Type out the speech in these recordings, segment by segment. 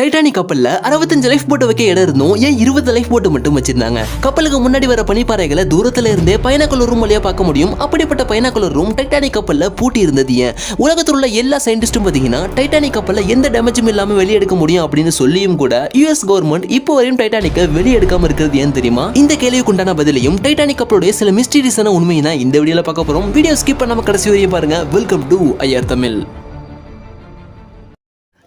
Titanic கப்பல்ல 65 life boat வைக்க இடம் இருந்தும் ஏன் 20 லைஃப் போட் மட்டும் வச்சிருந்தாங்க? கப்பலுக்கு முன்னாடி வர பனிப்பாறைகளை தூரத்துல இருந்தே பைனாக்குலர் ரூம் வழியா பார்க்க முடியும். அப்படிப்பட்ட பைனாக்குலர் ரூம் டைட்டானிக் கப்பல்ல பூட்டி இருந்தது ஏன்? உலகத்தில் உள்ள எல்லா சயின்டிஸ்டும் பாத்தீங்கன்னா டைட்டானிக் கப்பல்ல எந்த டேமேஜும் இல்லாம வெளியெடுக்க முடியும் அப்படின்னு சொல்லியும் கூட யுஎஸ் கவர்மெண்ட் இப்போ வரையும் டைட்டானிக்கை வெளியெடுக்காம இருக்கிறது ஏன் தெரியுமா? இந்த கேள்விக்கு உண்டான பதிலையும் டைட்டானிக் கப்பலுடைய சில மிஸ்டீரியஸான உண்மையை தான் இந்த வீடியோல பார்க்க போறோம். வீடியோ ஸ்கிப் பண்ணாம கடைசி வரையும் பாருங்க. Welcome to IR Tamil.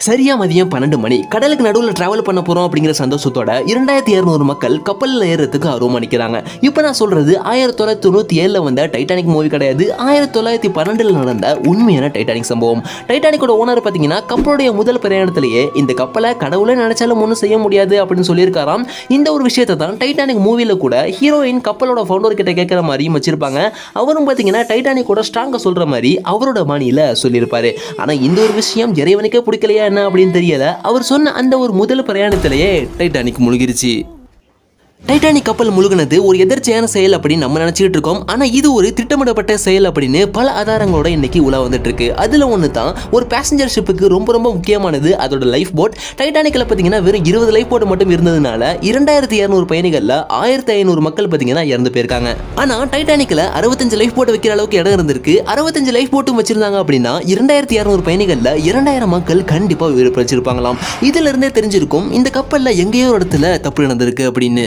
சரியா மதியம் 12 மணி கடலுக்கு நடுவில் டிராவல் பண்ண போறோம் அப்படிங்கிற சந்தோஷத்தோட 2200 மக்கள் கப்பலில் ஏறதுக்கு ஆர்வம் அளிக்கிறாங்க. இப்போ நான் சொல்றது 1997 வந்த டைட்டானிக் மூவி கிடையாது, 1912 நடந்த உண்மையான டைட்டானிக் சம்பவம். டைட்டானிக்கோட ஓனர் பார்த்தீங்கன்னா கப்பலுடைய முதல் பிரயாணத்திலேயே இந்த கப்பலை கடவுளே நினைச்சாலும் ஒன்றும் செய்ய முடியாது அப்படின்னு சொல்லியிருக்காராம். இந்த ஒரு விஷயத்தை தான் டைட்டானிக் மூவில கூட ஹீரோயின் கப்பலோட ஃபவுண்டர் கிட்ட கேட்கிற மாதிரியும் வச்சிருப்பாங்க. அவரும் பார்த்தீங்கன்னா டைட்டானிக்கோட ஸ்ட்ராங்கா சொல்ற மாதிரி அவரோட பாணியில சொல்லியிருப்பாரு. ஆனா இந்த ஒரு விஷயம் இறைவனுக்கே பிடிக்கலையா அப்படின்னு தெரியல. அவர் சொன்ன அந்த ஒரு முதல் பிரயாணத்திலேயே டைட்டானிக் முழுகிருச்சு. டைட்டானிக் கப்பல் முழுகினது ஒரு எதிர்ச்சியான செயல் அப்படின்னு நம்ம நினைச்சிட்டு இருக்கோம். ஆனா இது ஒரு திட்டமிடப்பட்ட செயல் அப்படின்னு பல ஆதாரங்களோட இன்னைக்கு உலா வந்துட்டு இருக்கு. அதுல ஒன்று தான் ஒரு பேசஞ்சர் ஷிப்புக்கு ரொம்ப முக்கியமானது அதோட லைஃப் போட். டைட்டானிக்ல பாத்தீங்கன்னா வெறும் 20 லைஃப் போட் மட்டும் இருந்ததுனால 2200 பயணிகள்ல 1500 மக்கள் பாத்தீங்கன்னா இறந்து போயிருக்காங்க. ஆனா டைட்டானிக்ல 65 லைஃப் போட் வைக்கிற அளவுக்கு இடம் இருந்திருக்கு. 65 லைஃப் போட்டும் வச்சிருந்தாங்க அப்படின்னா 2200 பயணிகள்ல 2000 மக்கள் கண்டிப்பா உயிர் பிழைச்சிருப்பாங்களாம். இதுல இருந்தே தெரிஞ்சிருக்கும் இந்த கப்பல்ல எங்கேயோ ஒரு இடத்துல தப்பு நடந்திருக்கு அப்படின்னு.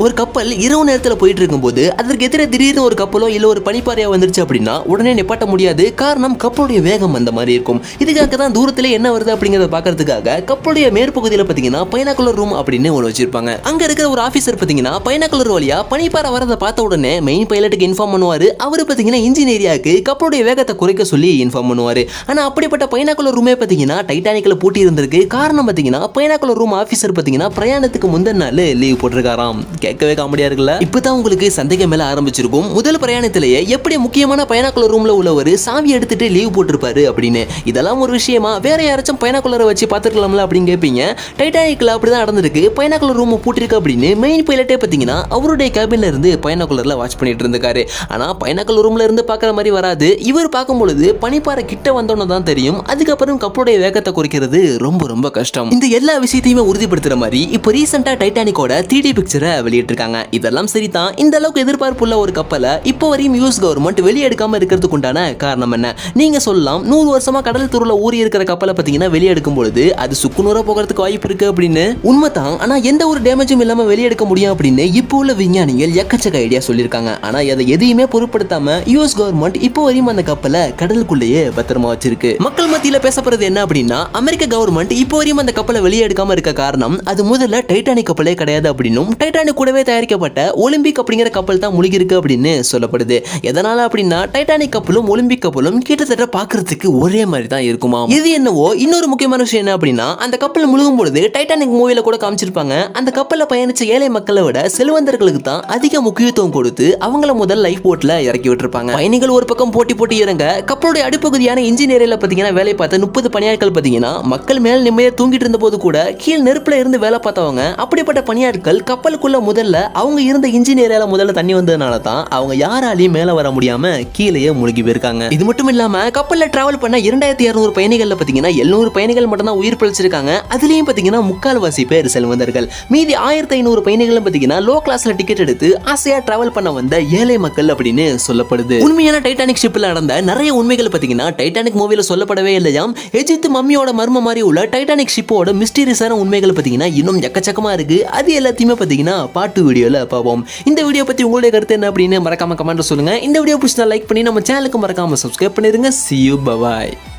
ஒரு கப்பல் இரவு நேரத்தில் போயிட்டு இருக்கும்போது அதற்கு எதிரே திடீர்னு ஒரு கப்பலோ இல்லை ஒரு பனிப்பாறையா வந்துருச்சு அப்படின்னா உடனே நிப்பாட்ட முடியாது. காரணம் கப்பலுடைய வேகம் அந்த மாதிரி இருக்கும். இதுக்காக தான் தூரத்திலே என்ன வருது அப்படிங்கிறத பார்க்கறதுக்காக கப்பலுடைய மேற்பகுதியில் பார்த்தீங்கன்னா பைனாக்குலர் ரூம் அப்படின்னு ஒன்று வச்சிருப்பாங்க. அங்க இருக்கிற ஒரு ஆஃபீஸர் பார்த்தீங்கன்னா பைனாக்குலர் வழியா பனிப்பாறை வரதை பார்த்த உடனே மெயின் பைலட்டுக்கு இன்ஃபார்ம் பண்ணுவாரு. அவர் பார்த்தீங்கன்னா இன்ஜின் ஏரியாவுக்கு கப்பலுடைய வேகத்தை குறைக்க சொல்லி இன்ஃபார்ம் பண்ணுவாரு. ஆனா அப்படிப்பட்ட பைனாக்குலர் ரூமே பார்த்தீங்கன்னா டைட்டானிக்ல பூட்டி இருந்திருக்கு. காரணம் பார்த்தீங்கன்னா பைனாக்குலர் ரூம் ஆஃபீஸர் பார்த்தீங்கன்னா பிரயாணத்துக்கு முந்தின நாள் லீவ் போட்டிருக்காராம். கேட்கவே காமெடியா இருக்குல்ல. இப்பதான் உங்களுக்கு சந்தேகம் மேல ஆரம்பிச்சிருக்கும். முதல் பிரயாணத்திலேயே எப்படி முக்கியமான பைனாக்குலர் ரூம்ல உள்ளவர் சாவி எடுத்துட்டு லீவ் போட்டிருப்பாரு அப்படின்னு. இதெல்லாம் ஒரு விஷயமா? வேற யாராச்சும் பைனாக்குலரை வச்சு பார்த்துக்கலாம்ல அப்படின்னு கேட்பீங்க. டைட்டானிக்ல அப்படிதான் நடந்திருக்கு. பைனாக்குலர் ரூம் பூட்டிருக்கு அப்படின்னு மெயின் பைலட்டே பார்த்தீங்கன்னா அவருடைய கேபின்ல இருந்து பைனாக்குலர்ல வாட்ச் பண்ணிட்டு இருந்திருக்காரு. ஆனா பைனாக்குலர் ரூம்ல இருந்து பார்க்குற மாதிரி வராது. இவர் பார்க்கும்பொழுது பனிப்பாறை கிட்ட வந்தோன்னு தான் தெரியும். அதுக்கப்புறம் கப்பலுடைய வேகத்தை குறைக்கிறது ரொம்ப கஷ்டம். இந்த எல்லா விஷயத்தையுமே உறுதிப்படுத்துற மாதிரி இப்போ ரீசெண்டா டைட்டானிக்கோட 3D பிக்சரை வெளியிட்டிருக்காங்க. இதெல்லாம் சரிதான். இந்த அளவுக்கு எதிர்பார்ப்புள்ள ஒரு கப்பலை இப்போ வரையும் யூஎஸ் கவர்மெண்ட் வெளியெடுக்காம இருக்கிறதுக்கு உண்டான காரணம் என்ன? நீங்க சொல்லலாம் 100 வருஷமா கடல் தூரல ஊறி இருக்கிற கப்பலை பார்த்தீங்கன்னா வெளியெடுக்கும் பொழுது அது சுக்குநூறா போகிறதுக்கு வாய்ப்பு இருக்கு அப்படின்னு. உண்மைதான். ஆனா எந்த ஒரு டேமேஜும் இல்லாம வெளியெடுக்க முடியும் அப்படின்னு இப்போ உள்ள விஞ்ஞானிகள் எக்கச்சக்க ஐடியா சொல்லியிருக்காங்க. ஆனா அதை எதையுமே பொருட்படுத்தாம யூஎஸ் கவர்மெண்ட் இப்போ வரையும் அந்த கப்பலை கடலுக்குள்ளேயே பத்திரமா வச்சிருக்கு. மக்கள் மத்தியில பேசப்படுறது என்ன அப்படின்னா அமெரிக்க கவர்மெண்ட் இப்போ வரையும் அந்த கப்பலை வெளியெடுக்காம இருக்க காரணம் அது முதல்ல டைட்டானிக் கப்பலே கிடையாது அப்படின்னும் டைட்டானிக் கூடவே தயாரிக்கப்பட்ட ஒலிம்பிக் அப்படிங்கிற கப்பல் தான் முழுகி இருக்கு அப்படின்னு சொல்லப்படுது. எதனால அப்படின்னா டைட்டானிக் கப்பலும் ஒலிம்பிக் கப்பலும் கிட்டத்தட்ட பார்க்கிறதுக்கு ஒரே மாதிரி தான் இருக்குமா. இது என்னவோ இன்னொரு முக்கியமான விஷயம் என்ன அப்படின்னா அந்த கப்பல் முழுகும் பொழுது டைட்டானிக் மூவில கூட காமிச்சிருப்பாங்க. அந்த கப்பல்ல பயணிச்ச ஏழை மக்களை விட செல்வந்தர்களுக்கு தான் அதிக முக்கியத்துவம் கொடுத்து அவங்கள முதல் லைஃப் போட்ல இறக்கி விட்டுருப்பாங்க. பயணிகள் ஒரு பக்கம் போட்டி இறங்க கப்பலுடைய அடிப்பகுதியான இன்ஜின் ஏரியால பாத்தீங்கன்னா வேலை பார்த்த 30 பணியாட்கள் பாத்தீங்கன்னா மக்கள் மேல் நிம்மதியா தூங்கிட்டு இருந்த போது கூட கீழ் நெருப்புல இருந்து வேலை பார்த்தவங்க. அப்படிப்பட்ட பணியாட்கள் கப்பலுக்குள்ள முதல்ல அவங்க இருந்த இன்ஜின் ஏரியால முதல்ல தண்ணி வந்ததுனால தான் அவங்க யாராலையும் மேல வர முடியாம கீழேயே முழுகி போயிருக்காங்க. இது மட்டும் இல்லாம கப்பல்ல டிராவல் பண்ண 2200 பயணிகள்ல பாத்தீங்கன்னா 700 பயணிகள் மட்டும் தான் உயிர் பிழைச்சிருக்காங்க. அதுலயும் பாத்தீங்கன்னா முக்கால்வாசி பேர் செல்வந்தர்கள். மீதி 1500 பயணிகள் பாத்தீங்கன்னா லோ கிளாஸ்ல டிக்கெட் எடுத்து ஆசையா டிராவல் பண்ண வந்த ஏழை மக்கள் அப்படின்னு சொல்லப்படுது. உண்மையான டைட்டானிக் ஷிப்ல நடந்த நிறைய உண்மைகள் பாத்தீங்கன்னா டைட்டானிக் மூவில சொல்லப்படவே இல்லையாம். எஜிப்த் மம்மியோட மர்ம மாதிரி உள்ள டைட்டானிக் ஷிப்போட மிஸ்டீரியஸான உண்மைகள் பாத்தீங்கன்னா இன்னும் எக்கச்சக்கமா இருக்கு. அது எல்லாத்தையுமே பாத்தீங்கன்னா பாட்டு வீடியோல பார்ப்போம். இந்த வீடியோ பத்தி உங்களுடைய கருத்து என்ன அப்படின்னு மறக்காம கமெண்ட்ல சொல்லுங்க. இந்த வீடியோ பிடிச்சா லைக் பண்ணி நம்ம சேனலுக்கு மறக்காம சப்ஸ்கிரைப் பண்ணிருங்க. See you, bye bye.